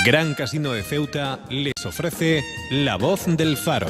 Gran Casino de Ceuta les ofrece La Voz del Faro.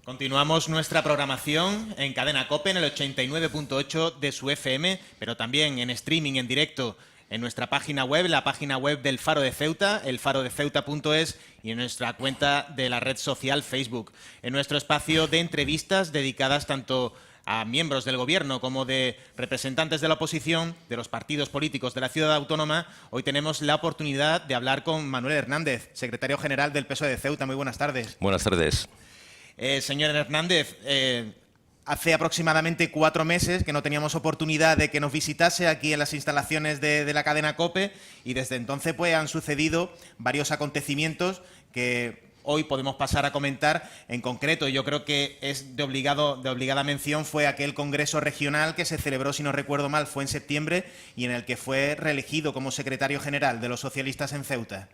Continuamos nuestra programación en Cadena COPE en el 89.8 de su FM, pero también en streaming, en directo, en nuestra página web, la página web del Faro de Ceuta, elfarodeceuta.es, y en nuestra cuenta de la red social Facebook. En nuestro espacio de entrevistas dedicadas tanto a miembros del Gobierno como de representantes de la oposición, de los partidos políticos de la ciudad autónoma, hoy tenemos la oportunidad de hablar con Manuel Hernández, secretario general del PSOE de Ceuta. Muy buenas tardes. Buenas tardes. Señor Hernández, hace aproximadamente 4 meses que no teníamos oportunidad de que nos visitase aquí en las instalaciones de la cadena COPE, y desde entonces pues han sucedido varios acontecimientos que hoy podemos pasar a comentar. En concreto, yo creo que es de obligada mención fue aquel congreso regional que se celebró, si no recuerdo mal, fue en septiembre, y en el que fue reelegido como secretario general de los socialistas en Ceuta.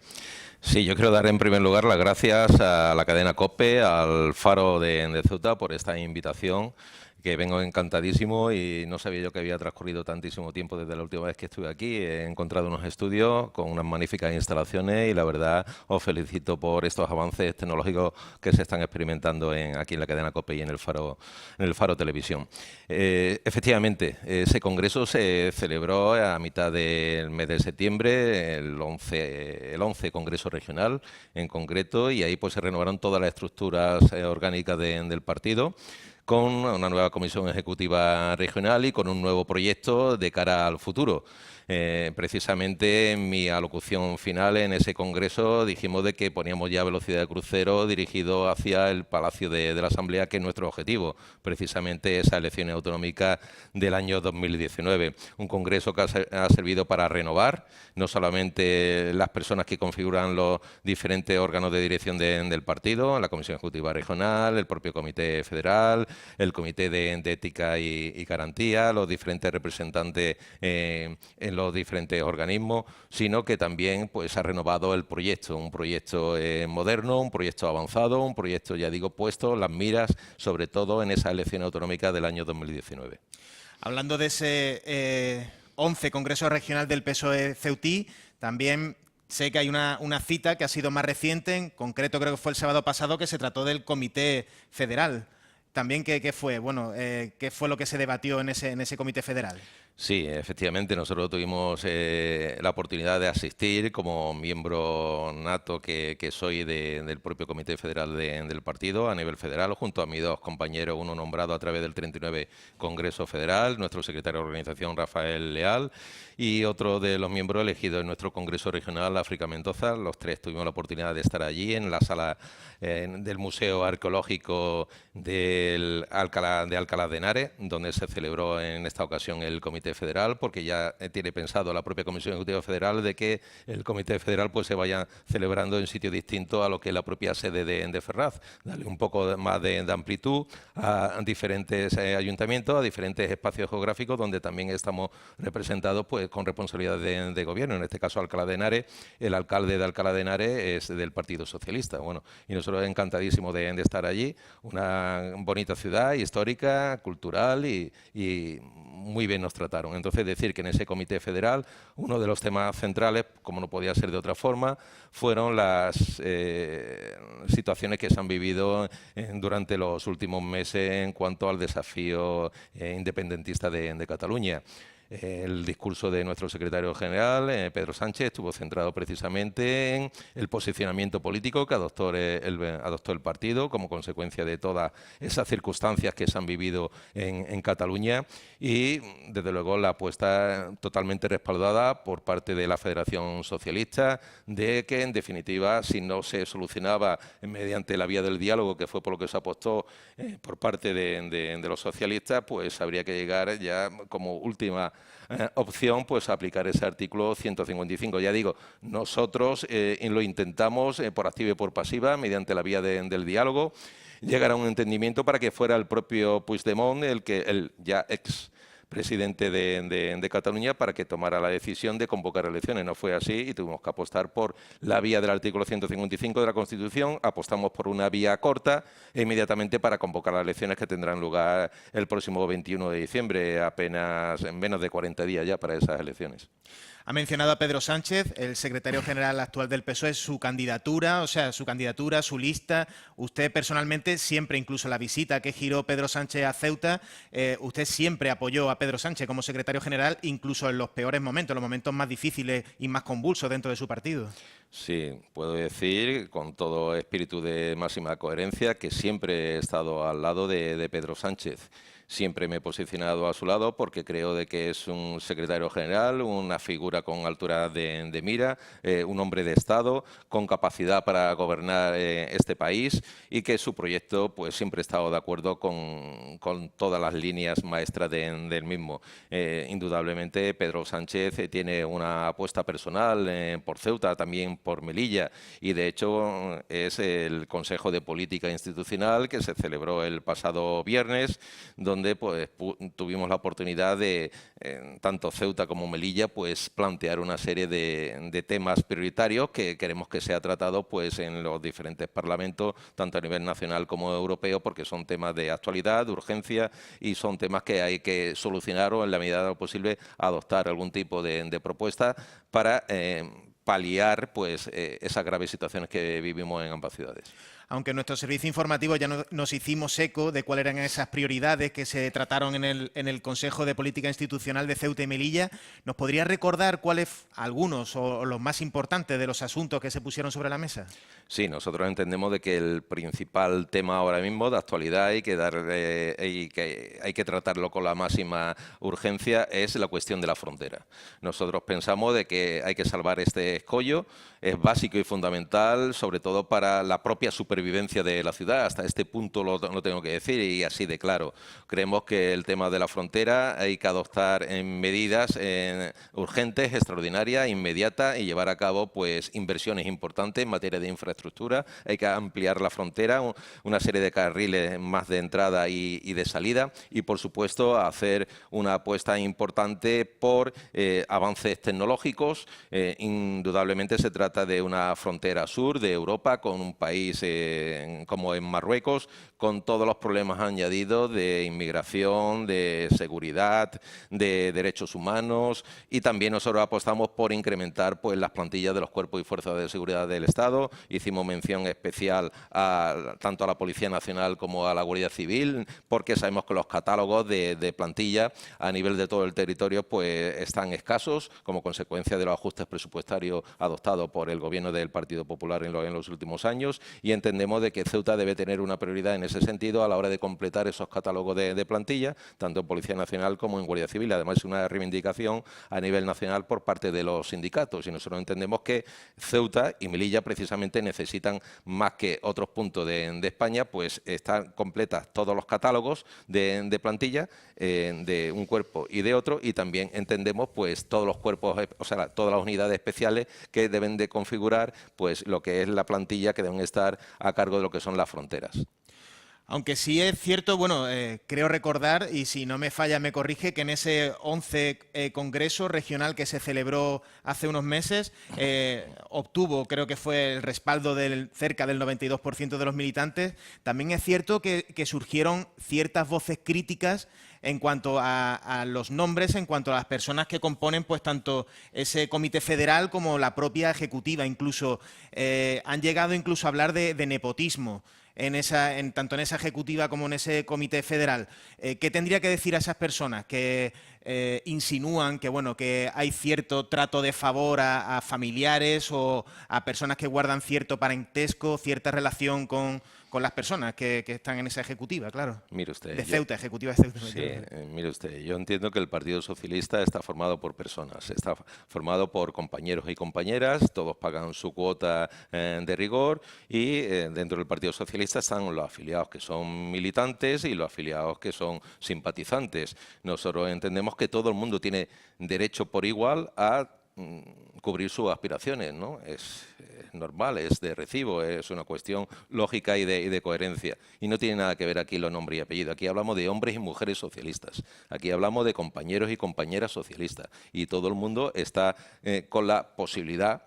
Sí, yo quiero dar en primer lugar las gracias a la cadena COPE, al Faro de Ceuta, por esta invitación, que vengo encantadísimo, y no sabía yo que había transcurrido tantísimo tiempo desde la última vez que estuve aquí. He encontrado unos estudios con unas magníficas instalaciones y la verdad os felicito por estos avances tecnológicos que se están experimentando aquí en la cadena COPE y en el Faro Televisión. Efectivamente, ese congreso se celebró a mitad del mes de septiembre, el 11 Congreso Regional en concreto, y ahí pues se renovaron todas las estructuras orgánicas del partido, con una nueva comisión ejecutiva regional y con un nuevo proyecto de cara al futuro. Precisamente en mi alocución final en ese congreso dijimos de que poníamos ya velocidad de crucero dirigido hacia el Palacio de la Asamblea, que es nuestro objetivo, precisamente esas elecciones autonómicas del año 2019. Un congreso que ha servido para renovar no solamente las personas que configuran los diferentes órganos de dirección del partido, la Comisión Ejecutiva Regional, el propio Comité Federal, el Comité de Ética y Garantía, los diferentes representantes en los diferentes organismos, sino que también pues ha renovado el proyecto, un proyecto moderno, un proyecto avanzado, un proyecto, ya digo, puesto las miras sobre todo en esa elección autonómica del año 2019. Hablando de ese 11 Congreso Regional del PSOE ceutí, también sé que hay una cita que ha sido más reciente, en concreto creo que fue el sábado pasado, que se trató del Comité Federal. También, ¿qué fue? Bueno, ¿qué fue lo que se debatió en ese Comité Federal? Sí, efectivamente, nosotros tuvimos la oportunidad de asistir como miembro nato que soy del propio Comité Federal del partido a nivel federal, junto a mis dos compañeros, uno nombrado a través del 39 Congreso Federal, nuestro secretario de organización Rafael Leal, y otro de los miembros elegidos en nuestro Congreso Regional, África Mendoza. Los tres tuvimos la oportunidad de estar allí en la sala del Museo Arqueológico de Alcalá de Henares, donde se celebró en esta ocasión el Comité Federal, porque ya tiene pensado la propia Comisión Ejecutiva Federal de que el Comité Federal pues se vaya celebrando en sitio distinto a lo que es la propia sede de Ferraz, darle un poco más de amplitud a diferentes ayuntamientos, a diferentes espacios geográficos donde también estamos representados pues con responsabilidad de gobierno. En este caso Alcalá de Henares, el alcalde de Alcalá de Henares es del Partido Socialista. Bueno, y nosotros encantadísimos de estar allí, una bonita ciudad histórica, cultural, y muy bien nos trataron. Entonces, decir que en ese Comité Federal uno de los temas centrales, como no podía ser de otra forma, fueron las situaciones que se han vivido durante los últimos meses en cuanto al desafío independentista de Cataluña. El discurso de nuestro secretario general, Pedro Sánchez, estuvo centrado precisamente en el posicionamiento político que adoptó el partido como consecuencia de todas esas circunstancias que se han vivido en Cataluña, y desde luego la apuesta totalmente respaldada por parte de la Federación Socialista de que, en definitiva, si no se solucionaba mediante la vía del diálogo, que fue por lo que se apostó por parte de los socialistas, pues habría que llegar ya como última opción pues a aplicar ese artículo 155. Ya digo, nosotros lo intentamos por activa y por pasiva, mediante la vía del diálogo, llegar a un entendimiento para que fuera el propio Puigdemont, el ya ex presidente de Cataluña para que tomara la decisión de convocar elecciones. No fue así y tuvimos que apostar por la vía del artículo 155 de la Constitución, apostamos por una vía corta e inmediatamente para convocar las elecciones que tendrán lugar el próximo 21 de diciembre, apenas en menos de 40 días ya para esas elecciones. Ha mencionado a Pedro Sánchez, el secretario general actual del PSOE, su candidatura, su lista. Usted personalmente siempre, incluso la visita que giró Pedro Sánchez a Ceuta, usted siempre apoyó a Pedro Sánchez como secretario general, incluso en los peores momentos, los momentos más difíciles y más convulsos dentro de su partido. Sí, puedo decir con todo espíritu de máxima coherencia que siempre he estado al lado de Pedro Sánchez. Siempre me he posicionado a su lado porque creo de que es un secretario general, una figura con altura de mira, un hombre de Estado con capacidad para gobernar este país y que su proyecto pues siempre he estado de acuerdo con todas las líneas maestras del mismo. Indudablemente Pedro Sánchez tiene una apuesta personal por Ceuta, también por Melilla y de hecho es el Consejo de Política Institucional que se celebró el pasado viernes, donde pues, tuvimos la oportunidad de, tanto Ceuta como Melilla, pues, plantear una serie de temas prioritarios que queremos que sea tratado pues, en los diferentes parlamentos, tanto a nivel nacional como europeo, porque son temas de actualidad, de urgencia y son temas que hay que solucionar o en la medida de lo posible adoptar algún tipo de propuesta para paliar pues, esas graves situaciones que vivimos en ambas ciudades. Aunque en nuestro servicio informativo ya nos hicimos eco de cuáles eran esas prioridades que se trataron en el Consejo de Política Institucional de Ceuta y Melilla, ¿nos podría recordar cuáles, algunos o los más importantes de los asuntos que se pusieron sobre la mesa? Sí, nosotros entendemos de que el principal tema ahora mismo de actualidad y que hay que tratarlo con la máxima urgencia es la cuestión de la frontera. Nosotros pensamos de que hay que salvar este escollo, es básico y fundamental, sobre todo para la propia supervivencia de la ciudad. Hasta este punto lo tengo que decir y así de claro. Creemos que el tema de la frontera hay que adoptar medidas urgentes, extraordinarias, inmediatas y llevar a cabo pues inversiones importantes en materia de infraestructura. Hay que ampliar la frontera, una serie de carriles más de entrada y de salida y, por supuesto, hacer una apuesta importante por avances tecnológicos. Indudablemente se trata de una frontera sur de Europa con un país como en Marruecos, con todos los problemas añadidos de inmigración, de seguridad, de derechos humanos y también nosotros apostamos por incrementar pues, las plantillas de los cuerpos y fuerzas de seguridad del Estado. Hicimos mención especial tanto a la Policía Nacional como a la Guardia Civil porque sabemos que los catálogos de plantilla a nivel de todo el territorio pues, están escasos como consecuencia de los ajustes presupuestarios adoptados por el Gobierno del Partido Popular en los últimos años y entendemos de que Ceuta debe tener una prioridad en ese sentido a la hora de completar esos catálogos de plantilla, tanto en Policía Nacional como en Guardia Civil. Además, es una reivindicación a nivel nacional por parte de los sindicatos y nosotros entendemos que Ceuta y Melilla precisamente necesitan más que otros puntos de España, pues están completas todos los catálogos de plantilla de un cuerpo y de otro y también entendemos pues todos los cuerpos, o sea, todas las unidades especiales que deben de configurar pues lo que es la plantilla que deben estar a cargo de lo que son las fronteras. Aunque sí es cierto, bueno, creo recordar, y si no me falla me corrige, que en ese 11 Congreso Regional que se celebró hace unos meses, obtuvo, creo que fue el respaldo del cerca del 92% de los militantes. También es cierto que surgieron ciertas voces críticas en cuanto a los nombres, en cuanto a las personas que componen pues tanto ese comité federal como la propia ejecutiva. Incluso han llegado incluso a hablar de nepotismo. Tanto en esa ejecutiva como en ese comité federal. ¿Qué tendría que decir a esas personas que insinúan que, bueno, que hay cierto trato de favor a familiares o a personas que guardan cierto parentesco, cierta relación con las personas que están en esa ejecutiva, claro? Mire usted, de Ceuta, ejecutiva de Ceuta. Sí, mire usted, yo entiendo que el Partido Socialista está formado por personas, está formado por compañeros y compañeras, todos pagan su cuota de rigor y dentro del Partido Socialista están los afiliados que son militantes y los afiliados que son simpatizantes. Nosotros entendemos que todo el mundo tiene derecho por igual a cubrir sus aspiraciones, ¿no? Es normal, es de recibo, es una cuestión lógica y de coherencia. Y no tiene nada que ver aquí los nombres y apellidos. Aquí hablamos de hombres y mujeres socialistas. Aquí hablamos de compañeros y compañeras socialistas. Y todo el mundo está con la posibilidad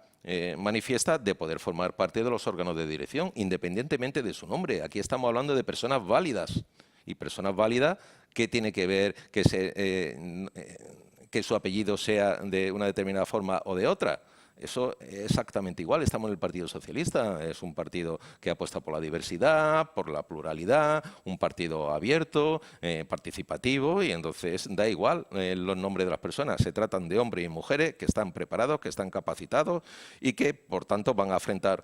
manifiesta de poder formar parte de los órganos de dirección, independientemente de su nombre. Aquí estamos hablando de personas válidas. Y personas válidas, ¿qué tiene que ver que su apellido sea de una determinada forma o de otra? Eso es exactamente igual. Estamos en el Partido Socialista. Es un partido que apuesta por la diversidad, por la pluralidad, un partido abierto, participativo, y entonces da igual los nombres de las personas. Se tratan de hombres y mujeres que están preparados, que están capacitados y que, por tanto, van a afrontar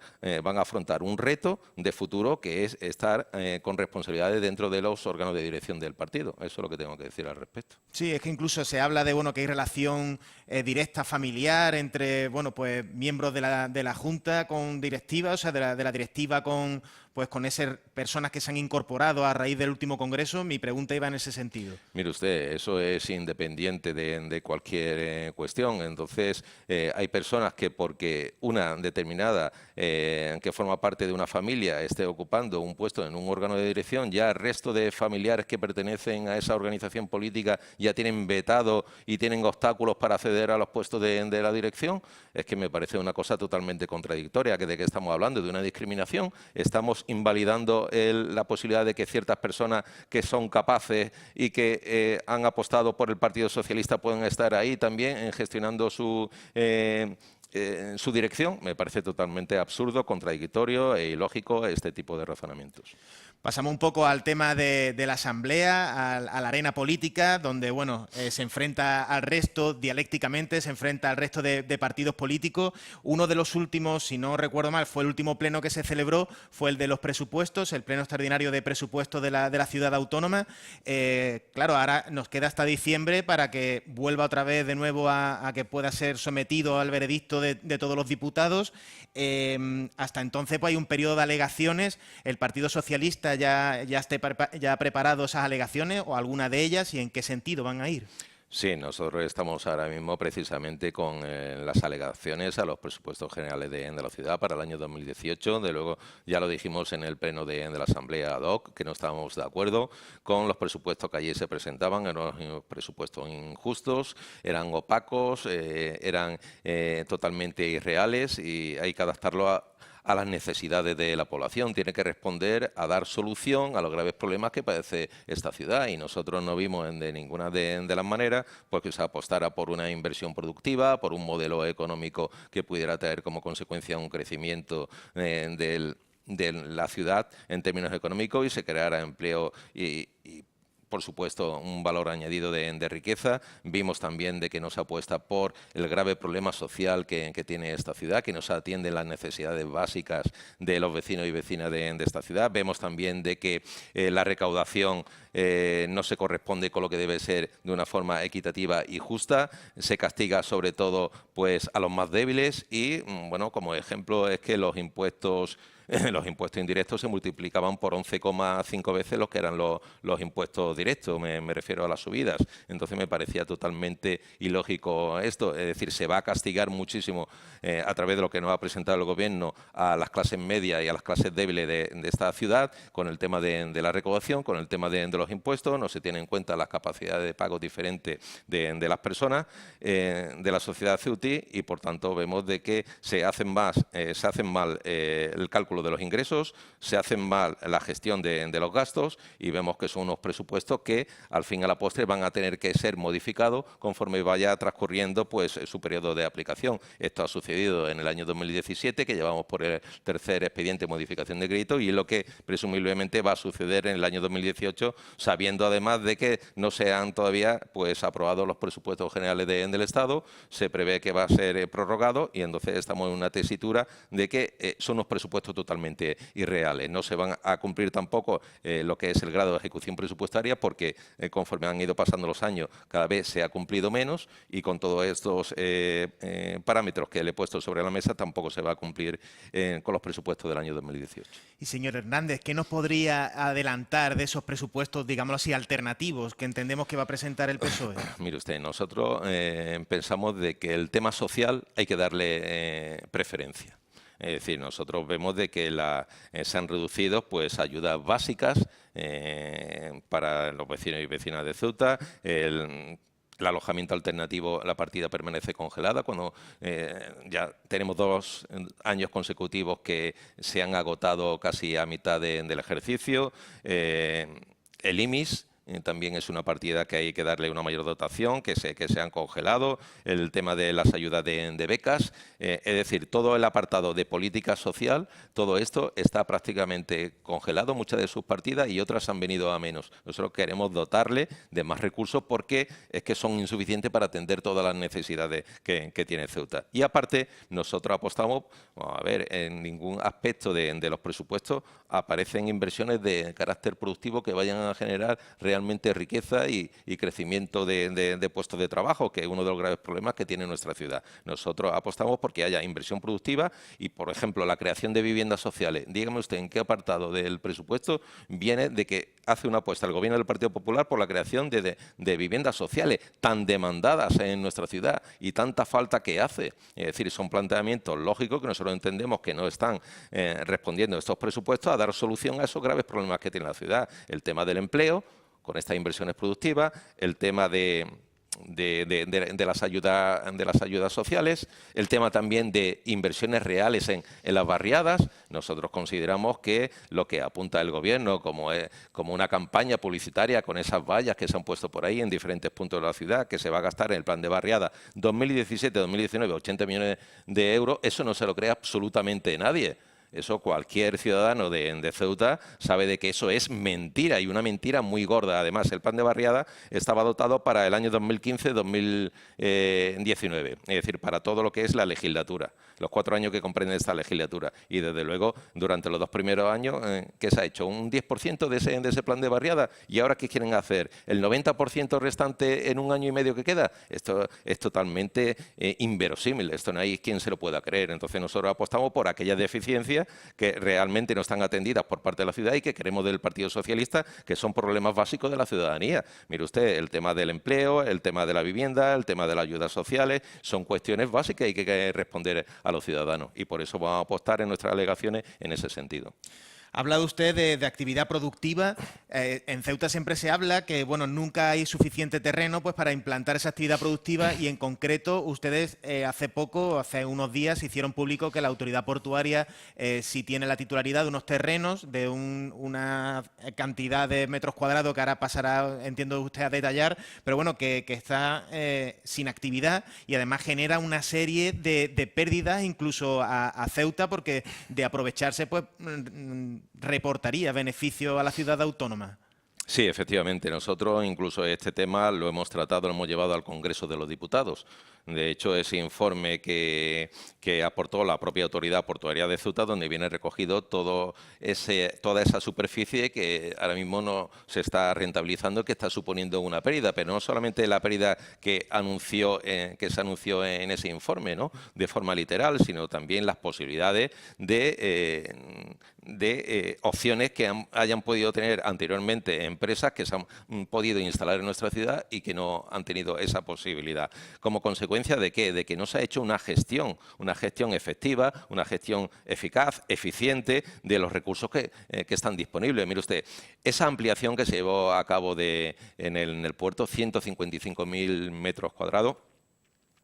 un reto de futuro, que es estar con responsabilidades dentro de los órganos de dirección del partido. Eso es lo que tengo que decir al respecto. Sí, es que incluso se habla de que hay relación directa familiar entre pues miembros de la Junta con directiva, o sea, de la directiva con esas personas que se han incorporado a raíz del último congreso. Mi pregunta iba en ese sentido. Mire usted, eso es independiente de cualquier cuestión. Entonces, hay personas que porque una determinada que forma parte de una familia esté ocupando un puesto en un órgano de dirección, ya el resto de familiares que pertenecen a esa organización política ya tienen vetado y tienen obstáculos para acceder a los puestos de la dirección. Es que me parece una cosa totalmente contradictoria. ¿De qué estamos hablando? ¿De una discriminación? ¿Estamos invalidando la posibilidad de que ciertas personas que son capaces y que han apostado por el Partido Socialista puedan estar ahí también gestionando su dirección? Me parece totalmente absurdo, contradictorio e ilógico este tipo de razonamientos. Pasamos un poco al tema de la Asamblea, a la arena política, donde se enfrenta al resto dialécticamente, se enfrenta al resto de partidos políticos. Uno de los últimos, si no recuerdo mal, fue el último pleno que se celebró, fue el de los presupuestos, el pleno extraordinario de presupuestos de la ciudad autónoma. Claro, ahora nos queda hasta diciembre para que vuelva otra vez de nuevo a que pueda ser sometido al veredicto de todos los diputados. Hasta entonces hay un periodo de alegaciones. El Partido Socialista ya ha preparado esas alegaciones, o alguna de ellas, y en qué sentido van a ir. Sí, nosotros estamos ahora mismo precisamente con las alegaciones a los presupuestos generales de la ciudad para el año 2018. De luego, ya lo dijimos en el pleno de la Asamblea ad hoc, que no estábamos de acuerdo con los presupuestos que allí se presentaban. Eran unos presupuestos injustos, eran opacos, eran totalmente irreales, y hay que adaptarlo a las necesidades de la población. Tiene que responder a dar solución a los graves problemas que padece esta ciudad, y nosotros no vimos de ninguna de las maneras que se apostara por una inversión productiva, por un modelo económico que pudiera traer como consecuencia un crecimiento de la ciudad en términos económicos, y se creara empleo y por supuesto, un valor añadido de riqueza. Vimos también de que no se apuesta por el grave problema social que tiene esta ciudad, que no se atienden las necesidades básicas de los vecinos y vecinas de esta ciudad. Vemos también de que la recaudación no se corresponde con lo que debe ser de una forma equitativa y justa. Se castiga sobre todo a los más débiles, y como ejemplo es que los impuestos indirectos se multiplicaban por 11,5 veces los que eran los impuestos directos, me refiero a las subidas. Entonces me parecía totalmente ilógico esto. Es decir, se va a castigar muchísimo a través de lo que nos ha presentado el Gobierno a las clases medias y a las clases débiles de esta ciudad, con el tema de la recaudación, con el tema de los impuestos. No se tienen en cuenta las capacidades de pago diferentes de las personas, de la sociedad ceutí, y por tanto vemos de que se hacen mal el cálculo de los ingresos, se hacen mal la gestión de los gastos, y vemos que son unos presupuestos que al fin y a la postre van a tener que ser modificados conforme vaya transcurriendo su periodo de aplicación. Esto ha sucedido en el año 2017, que llevamos por el tercer expediente de modificación de crédito, y es lo que presumiblemente va a suceder en el año 2018, sabiendo además de que no se han todavía aprobados los presupuestos generales del Estado. Se prevé que va a ser prorrogado, y entonces estamos en una tesitura de que son unos presupuestos totalmente totalmente irreales. No se van a cumplir tampoco lo que es el grado de ejecución presupuestaria porque conforme han ido pasando los años cada vez se ha cumplido menos y con todos estos parámetros que le he puesto sobre la mesa tampoco se va a cumplir con los presupuestos del año 2018. Y señor Hernández, ¿qué nos podría adelantar de esos presupuestos, digámoslo así, alternativos que entendemos que va a presentar el PSOE? Mire usted, nosotros pensamos de que el tema social hay que darle preferencia. Es decir, nosotros vemos de que se han reducido pues ayudas básicas para los vecinos y vecinas de Ceuta. El alojamiento alternativo, la partida permanece congelada cuando ya tenemos 2 años consecutivos que se han agotado casi a mitad del ejercicio. El IMIS también es una partida que hay que darle una mayor dotación, que se han congelado, el tema de las ayudas de becas, es decir, todo el apartado de política social, todo esto está prácticamente congelado, muchas de sus partidas y otras han venido a menos. Nosotros queremos dotarle de más recursos porque es que son insuficientes para atender todas las necesidades que tiene Ceuta. Y aparte, nosotros apostamos, a ver, en ningún aspecto de los presupuestos aparecen inversiones de carácter productivo que vayan a generar realmente riqueza y crecimiento de puestos de trabajo, que es uno de los graves problemas que tiene nuestra ciudad. Nosotros apostamos porque haya inversión productiva y, por ejemplo, la creación de viviendas sociales. Dígame usted en qué apartado del presupuesto viene de que hace una apuesta el Gobierno del Partido Popular por la creación de viviendas sociales tan demandadas en nuestra ciudad y tanta falta que hace. Es decir, son planteamientos lógicos que nosotros entendemos que no están respondiendo estos presupuestos a dar solución a esos graves problemas que tiene la ciudad. El tema del empleo, con estas inversiones productivas, el tema de las ayudas sociales, el tema también de inversiones reales en las barriadas. Nosotros consideramos que lo que apunta el Gobierno como una campaña publicitaria con esas vallas que se han puesto por ahí en diferentes puntos de la ciudad, que se va a gastar en el plan de barriada 2017-2019 80 millones de euros, eso no se lo cree absolutamente nadie. Eso cualquier ciudadano de Ceuta sabe de que eso es mentira y una mentira muy gorda. Además, el plan de barriada estaba dotado para el año 2015-2019, es decir, para todo lo que es la legislatura, los 4 años que comprende esta legislatura. Y desde luego, durante los 2 primeros años, ¿qué se ha hecho? Un 10% de ese plan de barriada. ¿Y ahora qué quieren hacer? ¿El 90% restante en 1 año y medio que queda? Esto es totalmente inverosímil. Esto no hay quien se lo pueda creer. Entonces, nosotros apostamos por aquellas deficiencias que realmente no están atendidas por parte de la ciudad y que queremos del Partido Socialista, que son problemas básicos de la ciudadanía. Mire usted, el tema del empleo, el tema de la vivienda, el tema de las ayudas sociales, son cuestiones básicas y hay que responder a los ciudadanos. Y por eso vamos a apostar en nuestras alegaciones en ese sentido. Ha hablado usted de actividad productiva. En Ceuta siempre se habla que nunca hay suficiente terreno pues, para implantar esa actividad productiva y en concreto ustedes hace unos días hicieron público que la autoridad portuaria sí tiene la titularidad de unos terrenos de una cantidad de metros cuadrados que ahora pasará, entiendo usted, a detallar, pero bueno, que está sin actividad y además genera una serie de pérdidas incluso a Ceuta porque de aprovecharse pues reportaría beneficio a la ciudad autónoma. Sí, efectivamente. Nosotros incluso este tema lo hemos tratado, lo hemos llevado al Congreso de los Diputados. De hecho, ese informe que aportó la propia Autoridad Portuaria de Ceuta, donde viene recogido toda esa superficie que ahora mismo no se está rentabilizando, que está suponiendo una pérdida, pero no solamente la pérdida que se anunció en ese informe, ¿no?, de forma literal, sino también las posibilidades de opciones que hayan podido tener anteriormente empresas que se han podido instalar en nuestra ciudad y que no han tenido esa posibilidad. ¿Como consecuencia de qué? De que no se ha hecho una gestión efectiva, una gestión eficaz, eficiente de los recursos que están disponibles. Mire usted, esa ampliación que se llevó a cabo en el puerto, 155.000 metros cuadrados,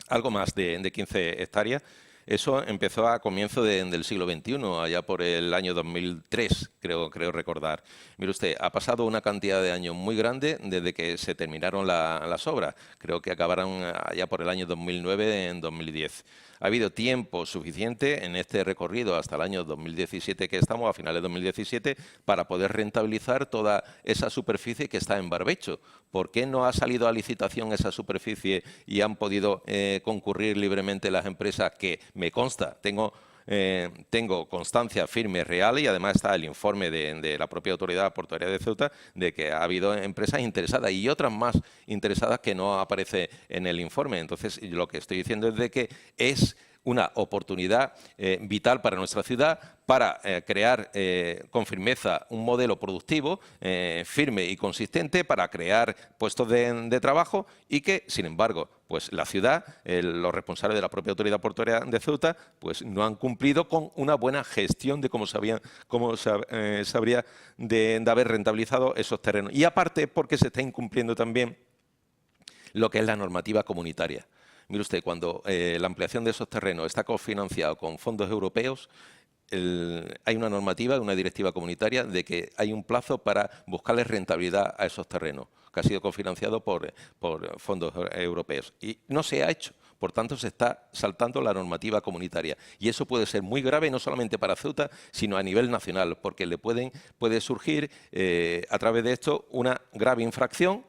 algo más de 15 hectáreas, eso empezó a comienzo del siglo XXI, allá por el año 2003, creo recordar. Mire usted, ha pasado una cantidad de años muy grande desde que se terminaron las obras. Creo que acabaron allá por el año 2009, en 2010. Ha habido tiempo suficiente en este recorrido hasta el año 2017 que estamos, a finales de 2017, para poder rentabilizar toda esa superficie que está en barbecho. ¿Por qué no ha salido a licitación esa superficie y han podido concurrir libremente las empresas que, me consta, tengo tengo constancia firme, real, y además está el informe de la propia autoridad portuaria de Ceuta de que ha habido empresas interesadas y otras más interesadas que no aparece en el informe. Entonces, lo que estoy diciendo es de que es una oportunidad vital para nuestra ciudad para crear con firmeza un modelo productivo firme y consistente para crear puestos de trabajo y que, sin embargo, pues la ciudad, los responsables de la propia autoridad portuaria de Ceuta, pues no han cumplido con una buena gestión de cómo se habría de haber rentabilizado esos terrenos. Y aparte, porque se está incumpliendo también lo que es la normativa comunitaria. Mire usted, cuando la ampliación de esos terrenos está cofinanciado con fondos europeos, hay una normativa, una directiva comunitaria de que hay un plazo para buscarle rentabilidad a esos terrenos, que ha sido cofinanciado por fondos europeos. Y no se ha hecho. Por tanto, se está saltando la normativa comunitaria. Y eso puede ser muy grave, no solamente para Ceuta, sino a nivel nacional, porque puede surgir a través de esto una grave infracción,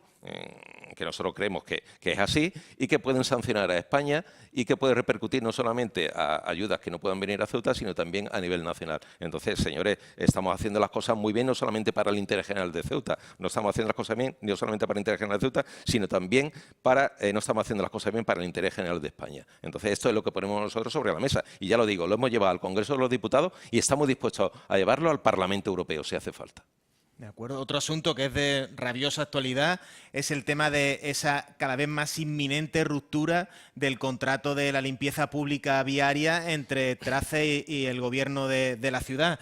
que nosotros creemos que es así, y que pueden sancionar a España y que puede repercutir no solamente a ayudas que no puedan venir a Ceuta, sino también a nivel nacional. Entonces, señores, estamos haciendo las cosas muy bien, no solamente para el interés general de Ceuta, no estamos haciendo las cosas bien no solamente para el interés general de Ceuta, sino también no estamos haciendo las cosas bien para el interés general de España. Entonces, esto es lo que ponemos nosotros sobre la mesa. Y ya lo digo, lo hemos llevado al Congreso de los Diputados y estamos dispuestos a llevarlo al Parlamento Europeo, si hace falta. De acuerdo. Otro asunto que es de rabiosa actualidad es el tema de esa cada vez más inminente ruptura del contrato de la limpieza pública viaria entre TRACE y el gobierno de la ciudad.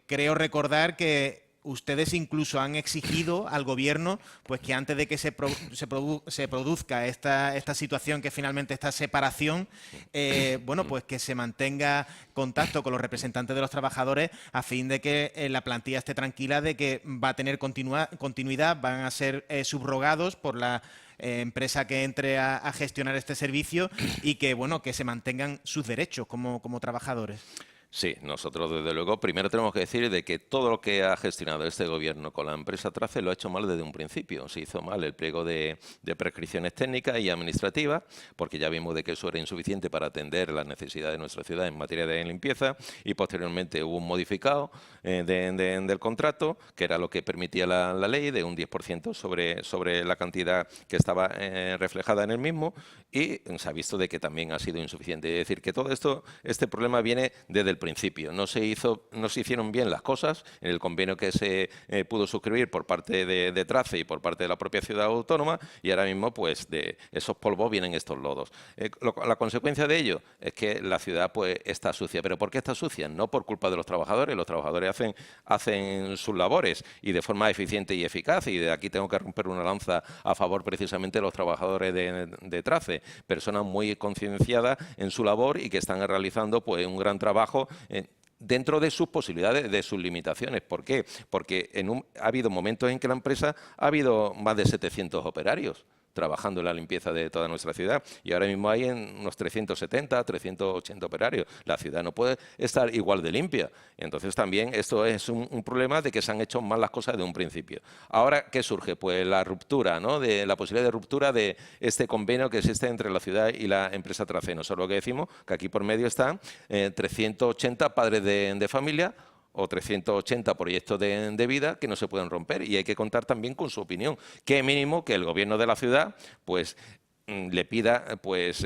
Creo recordar que ustedes incluso han exigido al gobierno pues que antes de que se produzca esta situación, que finalmente esta separación, bueno, pues que se mantenga contacto con los representantes de los trabajadores a fin de que la plantilla esté tranquila de que va a tener continuidad, van a ser subrogados por la empresa que entre a gestionar este servicio y que, bueno, que se mantengan sus derechos como trabajadores. Sí, nosotros desde luego primero tenemos que decir de que todo lo que ha gestionado este gobierno con la empresa TRACE lo ha hecho mal desde un principio. Se hizo mal el pliego de prescripciones técnicas y administrativas, porque ya vimos de que eso era insuficiente para atender las necesidades de nuestra ciudad en materia de limpieza, y posteriormente hubo un modificado del contrato, que era lo que permitía la ley, de un 10% sobre la cantidad que estaba reflejada en el mismo, y se ha visto de que también ha sido insuficiente. Es decir, que todo este problema viene desde el principio. No se hicieron bien las cosas en el convenio que se pudo suscribir por parte de TRACE y por parte de la propia ciudad autónoma, y ahora mismo pues de esos polvos vienen estos lodos. La consecuencia de ello es que la ciudad pues está sucia. ¿Pero por qué está sucia? No por culpa de los trabajadores. Los trabajadores hacen sus labores y de forma eficiente y eficaz, y de aquí tengo que romper una lanza a favor precisamente de los trabajadores de TRACE, personas muy concienciadas en su labor y que están realizando pues un gran trabajo dentro de sus posibilidades, de sus limitaciones. ¿Por qué? Porque ha habido momentos en que la empresa ha habido más de 700 operarios trabajando en la limpieza de toda nuestra ciudad, y ahora mismo hay unos 370, 380 operarios. La ciudad no puede estar igual de limpia. Entonces también esto es un problema de que se han hecho mal las cosas de un principio. Ahora, ¿qué surge? Pues la ruptura, ¿no? De la posibilidad de ruptura de este convenio que existe entre la ciudad y la empresa TRACE. Nosotros lo que decimos que aquí por medio están 380 padres de familia, o 380 proyectos de vida que no se pueden romper, y hay que contar también con su opinión. Qué mínimo que el gobierno de la ciudad pues le pida pues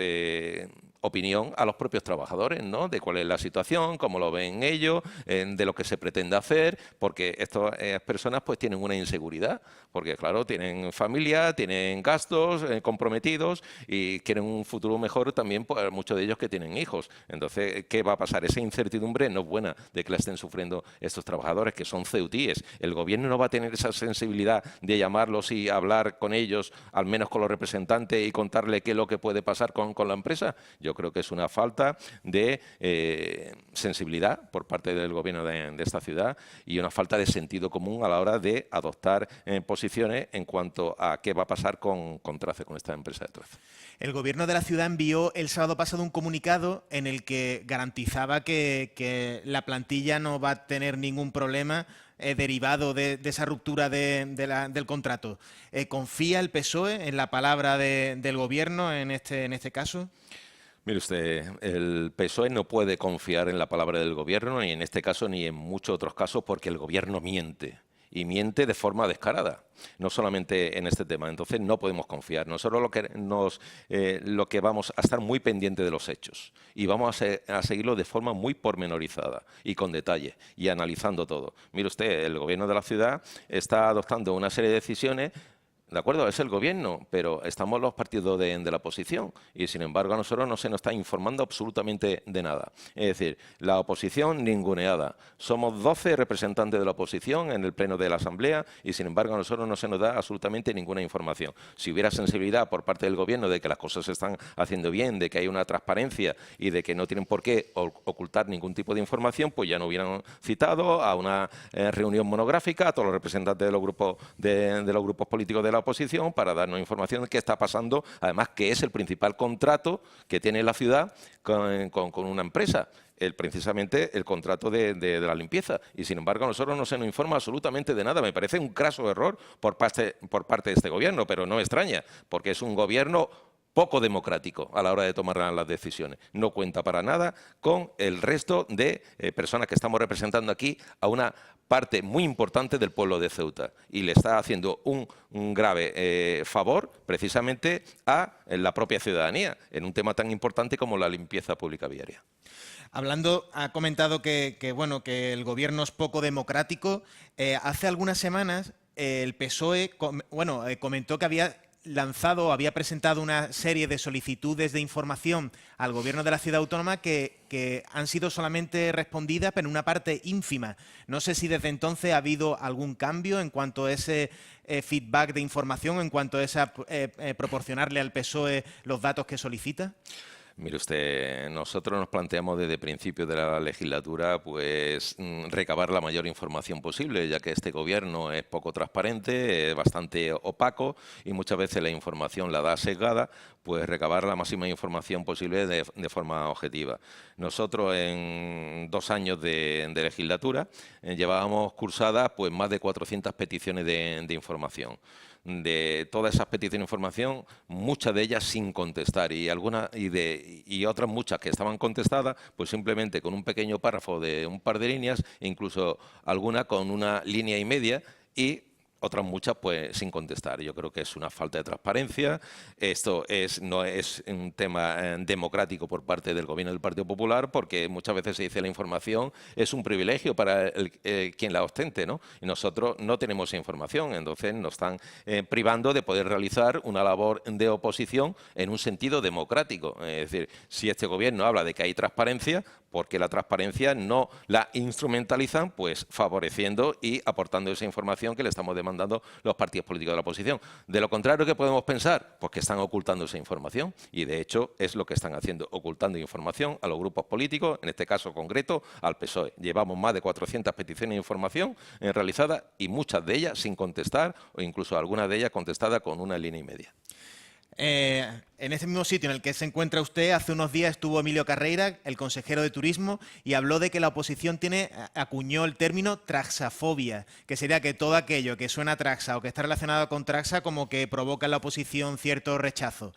opinión a los propios trabajadores, ¿no? De cuál es la situación, cómo lo ven ellos, de lo que se pretende hacer, porque estas personas pues tienen una inseguridad, porque claro, tienen familia, tienen gastos comprometidos y quieren un futuro mejor también, pues muchos de ellos que tienen hijos. Entonces, ¿qué va a pasar? Esa incertidumbre no es buena de que la estén sufriendo estos trabajadores, que son ceutíes. El gobierno no va a tener esa sensibilidad de llamarlos y hablar con ellos, al menos con los representantes, y contarle qué es lo que puede pasar con la empresa. Yo creo que es una falta de sensibilidad por parte del gobierno de esta ciudad, y una falta de sentido común a la hora de adoptar posiciones en cuanto a qué va a pasar con TRACE, con esta empresa de TRACE. El gobierno de la ciudad envió el sábado pasado un comunicado en el que garantizaba que la plantilla no va a tener ningún problema derivado de esa ruptura del contrato. ¿Confía el PSOE en la palabra del gobierno en este caso? Mire usted, el PSOE no puede confiar en la palabra del Gobierno, ni en este caso ni en muchos otros casos, porque el Gobierno miente. Y miente de forma descarada, no solamente en este tema. Entonces no podemos confiar. Nosotros lo que vamos a estar muy pendiente de los hechos y vamos a seguirlo de forma muy pormenorizada y con detalle y analizando todo. Mire usted, el Gobierno de la ciudad está adoptando una serie de decisiones. De acuerdo, es el Gobierno, pero estamos los partidos de la oposición y, sin embargo, a nosotros no se nos está informando absolutamente de nada. Es decir, la oposición ninguneada. Somos 12 representantes de la oposición en el Pleno de la Asamblea y, sin embargo, a nosotros no se nos da absolutamente ninguna información. Si hubiera sensibilidad por parte del Gobierno de que las cosas se están haciendo bien, de que hay una transparencia y de que no tienen por qué ocultar ningún tipo de información, pues ya no hubieran citado a una reunión monográfica a todos los representantes de los grupos políticos de la oposición para darnos información de qué está pasando, además que es el principal contrato que tiene la ciudad con una empresa, precisamente el contrato de la limpieza. Y sin embargo a nosotros no se nos informa absolutamente de nada. Me parece un craso error por parte de este Gobierno, pero no extraña, porque es un Gobierno poco democrático a la hora de tomar las decisiones. No cuenta para nada con el resto de personas que estamos representando aquí a una parte muy importante del pueblo de Ceuta y le está haciendo un grave favor precisamente a la propia ciudadanía en un tema tan importante como la limpieza pública viaria. Ha comentado que el Gobierno es poco democrático. Hace algunas semanas el PSOE comentó que había presentado una serie de solicitudes de información al Gobierno de la Ciudad Autónoma que han sido solamente respondidas, pero en una parte ínfima. No sé si desde entonces ha habido algún cambio en cuanto a ese feedback de información, en cuanto a proporcionarle al PSOE los datos que solicita. Mire usted, nosotros nos planteamos desde principios de la legislatura recabar la mayor información posible, ya que este Gobierno es poco transparente, es bastante opaco y muchas veces la información la da sesgada, pues recabar la máxima información posible de forma objetiva. Nosotros en 2 años de legislatura llevábamos cursadas pues más de 400 peticiones de información. De todas esas peticiones de información, muchas de ellas sin contestar y otras muchas que estaban contestadas, pues simplemente con un pequeño párrafo de un par de líneas, e incluso alguna con una línea y media y otras muchas pues sin contestar. Yo creo que es una falta de transparencia. Esto no es un tema democrático por parte del Gobierno del Partido Popular, porque muchas veces se dice la información es un privilegio para quien la ostente, ¿no? Y nosotros no tenemos esa información, entonces nos están privando de poder realizar una labor de oposición en un sentido democrático. Es decir, si este Gobierno habla de que hay transparencia, porque la transparencia no la instrumentalizan, pues favoreciendo y aportando esa información que le estamos demandando los partidos políticos de la oposición. De lo contrario, ¿qué podemos pensar? Pues que están ocultando esa información y, de hecho, es lo que están haciendo, ocultando información a los grupos políticos, en este caso concreto al PSOE. Llevamos más de 400 peticiones de información realizadas y muchas de ellas sin contestar o incluso algunas de ellas contestadas con una línea y media. En este mismo sitio en el que se encuentra usted, hace unos días estuvo Emilio Carreira, el consejero de Turismo, y habló de que la oposición acuñó el término traxafobia, que sería que todo aquello que suena a traxa o que está relacionado con traxa como que provoca en la oposición cierto rechazo.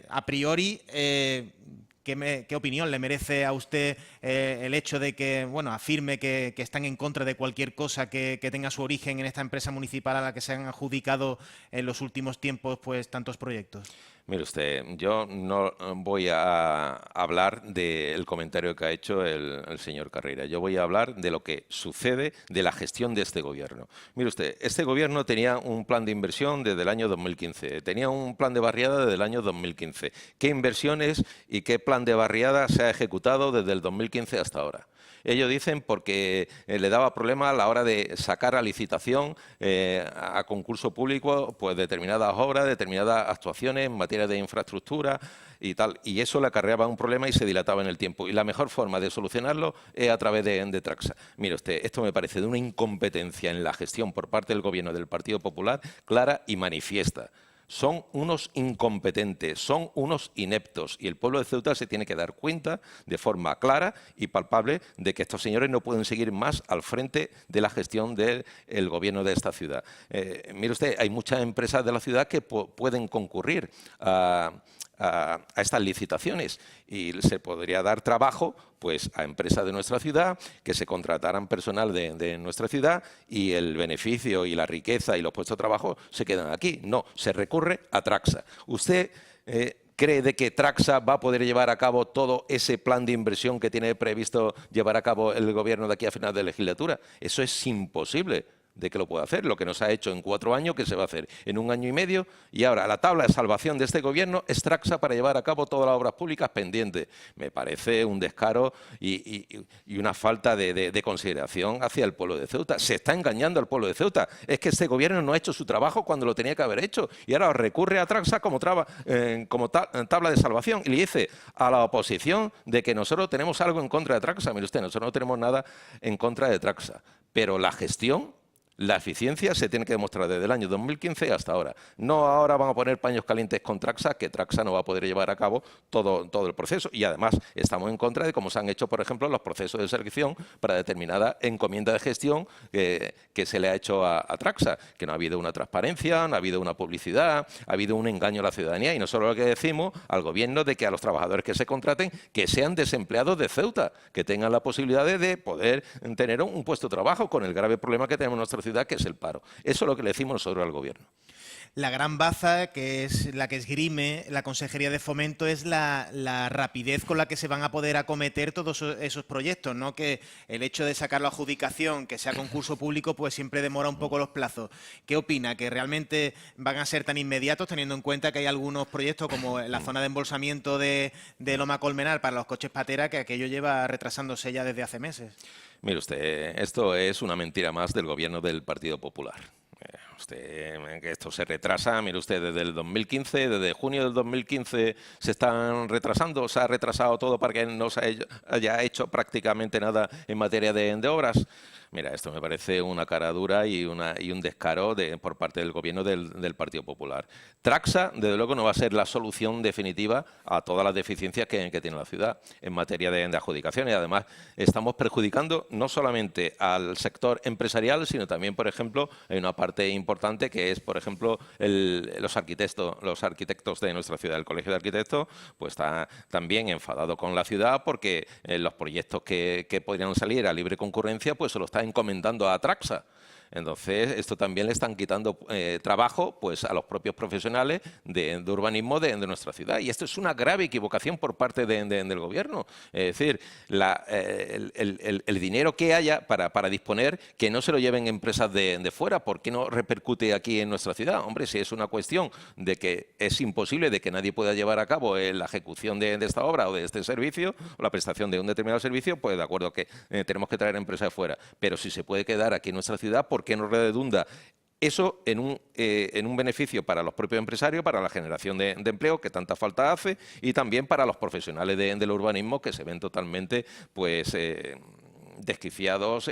A priori, ¿qué opinión le merece a usted el hecho de que afirme que están en contra de cualquier cosa que tenga su origen en esta empresa municipal a la que se han adjudicado en los últimos tiempos pues tantos proyectos? Mire usted, yo no voy a hablar del comentario que ha hecho el señor Carreira. Yo voy a hablar de lo que sucede, de la gestión de este Gobierno. Mire usted, este Gobierno tenía un plan de inversión desde el año 2015, tenía un plan de barriada desde el año 2015. ¿Qué inversiones y qué plan de barriada se ha ejecutado desde el 2015 hasta ahora? Ellos dicen porque le daba problema a la hora de sacar a licitación, a concurso público, pues determinadas obras, determinadas actuaciones en materia de infraestructura y tal. Y eso le acarreaba un problema y se dilataba en el tiempo. Y la mejor forma de solucionarlo es a través de Traxa. Mire usted, esto me parece de una incompetencia en la gestión por parte del Gobierno del Partido Popular clara y manifiesta. Son unos incompetentes, son unos ineptos y el pueblo de Ceuta se tiene que dar cuenta de forma clara y palpable de que estos señores no pueden seguir más al frente de la gestión del Gobierno de esta ciudad. Mire usted, hay muchas empresas de la ciudad que pueden concurrir estas licitaciones y se podría dar trabajo pues a empresas de nuestra ciudad, que se contrataran personal de nuestra ciudad y el beneficio y la riqueza y los puestos de trabajo se quedan aquí. No, se recurre a Traxa. ¿Usted cree de que Traxa va a poder llevar a cabo todo ese plan de inversión que tiene previsto llevar a cabo el Gobierno de aquí a final de legislatura? Eso es imposible de que lo pueda hacer. Lo que nos ha hecho en 4 años, que se va a hacer en 1 año y medio, y ahora la tabla de salvación de este Gobierno es Traxa para llevar a cabo todas las obras públicas pendientes. Me parece un descaro y una falta de consideración hacia el pueblo de Ceuta. Se está engañando al pueblo de Ceuta. Es que este Gobierno no ha hecho su trabajo cuando lo tenía que haber hecho y ahora recurre a Traxa como tabla de salvación y le dice a la oposición de que nosotros tenemos algo en contra de Traxa. Mire usted, nosotros no tenemos nada en contra de Traxa, pero la gestión, la eficiencia se tiene que demostrar desde el año 2015 hasta ahora. No ahora van a poner paños calientes con Traxa, que Traxa no va a poder llevar a cabo todo el proceso. Y además estamos en contra de cómo se han hecho, por ejemplo, los procesos de selección para determinada encomienda de gestión que se le ha hecho a Traxa, que no ha habido una transparencia, no ha habido una publicidad, ha habido un engaño a la ciudadanía. Y nosotros lo que decimos al Gobierno de que a los trabajadores que se contraten, que sean desempleados de Ceuta, que tengan la posibilidad de poder tener un puesto de trabajo con el grave problema que tenemos en nuestra ciudad, que es el paro. Eso es lo que le decimos nosotros al Gobierno. La gran baza, que es la que esgrime la Consejería de Fomento, es la rapidez con la que se van a poder acometer todos esos proyectos, ¿no? Que el hecho de sacarlo a adjudicación, que sea concurso público, pues siempre demora un poco los plazos. ¿Qué opina? ¿Que realmente van a ser tan inmediatos, teniendo en cuenta que hay algunos proyectos, como la zona de embolsamiento de Loma Colmenar para los coches patera, que aquello lleva retrasándose ya desde hace meses? Mire usted, esto es una mentira más del Gobierno del Partido Popular. Que esto se retrasa, mire usted, desde el 2015, desde junio del 2015 se están retrasando, se ha retrasado todo para que no se haya hecho prácticamente nada en materia de obras. Mira, esto me parece una cara dura y un descaro por parte del Gobierno del Partido Popular. Traxa, desde luego, no va a ser la solución definitiva a todas las deficiencias que tiene la ciudad en materia de adjudicación. Y además estamos perjudicando no solamente al sector empresarial, sino también, por ejemplo, hay una parte importante que es, por ejemplo, los arquitectos de nuestra ciudad. El Colegio de Arquitectos pues está también enfadado con la ciudad porque los proyectos que podrían salir a libre concurrencia pues se lo está encomendando a Traxa. Entonces, esto también le están quitando trabajo pues, a los propios profesionales de urbanismo de nuestra ciudad. Y esto es una grave equivocación por parte del Gobierno. Es decir, el dinero que haya para disponer, que no se lo lleven empresas de fuera. ¿Por qué no repercute aquí en nuestra ciudad? Hombre, si es una cuestión de que es imposible de que nadie pueda llevar a cabo la ejecución de esta obra o de este servicio, o la prestación de un determinado servicio, pues de acuerdo que tenemos que traer empresas de fuera. Pero si se puede quedar aquí en nuestra ciudad, ¿por qué no redunda eso en un beneficio para los propios empresarios, para la generación de empleo que tanta falta hace y también para los profesionales del urbanismo que se ven totalmente pues desquiciados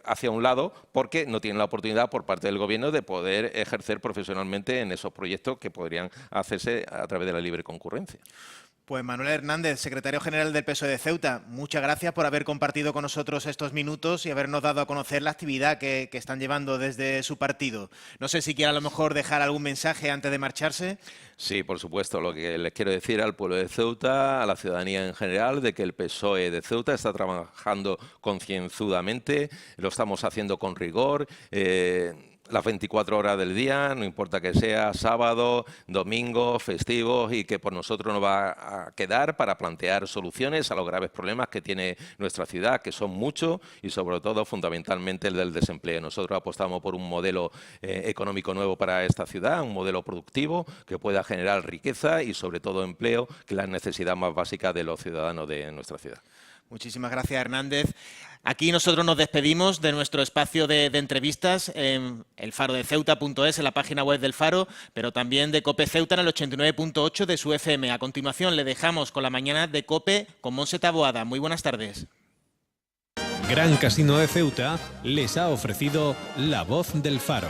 hacia un lado porque no tienen la oportunidad por parte del Gobierno de poder ejercer profesionalmente en esos proyectos que podrían hacerse a través de la libre concurrencia? Pues Manuel Hernández, secretario general del PSOE de Ceuta, muchas gracias por haber compartido con nosotros estos minutos y habernos dado a conocer la actividad que están llevando desde su partido. No sé si quiere a lo mejor dejar algún mensaje antes de marcharse. Sí, por supuesto. Lo que les quiero decir al pueblo de Ceuta, a la ciudadanía en general, de que el PSOE de Ceuta está trabajando concienzudamente, lo estamos haciendo con rigor, las 24 horas del día, no importa que sea sábado, domingo, festivos, y que por nosotros nos va a quedar para plantear soluciones a los graves problemas que tiene nuestra ciudad, que son muchos y sobre todo fundamentalmente el del desempleo. Nosotros apostamos por un modelo económico nuevo para esta ciudad, un modelo productivo que pueda generar riqueza y sobre todo empleo, que es la necesidad más básica de los ciudadanos de nuestra ciudad. Muchísimas gracias, Hernández. Aquí nosotros nos despedimos de nuestro espacio de entrevistas en elfarodeceuta.es, en la página web del Faro, pero también de COPE Ceuta en el 89.8 de su FM. A continuación le dejamos con la mañana de COPE con Monse Taboada. Muy buenas tardes. Gran Casino de Ceuta les ha ofrecido La Voz del Faro.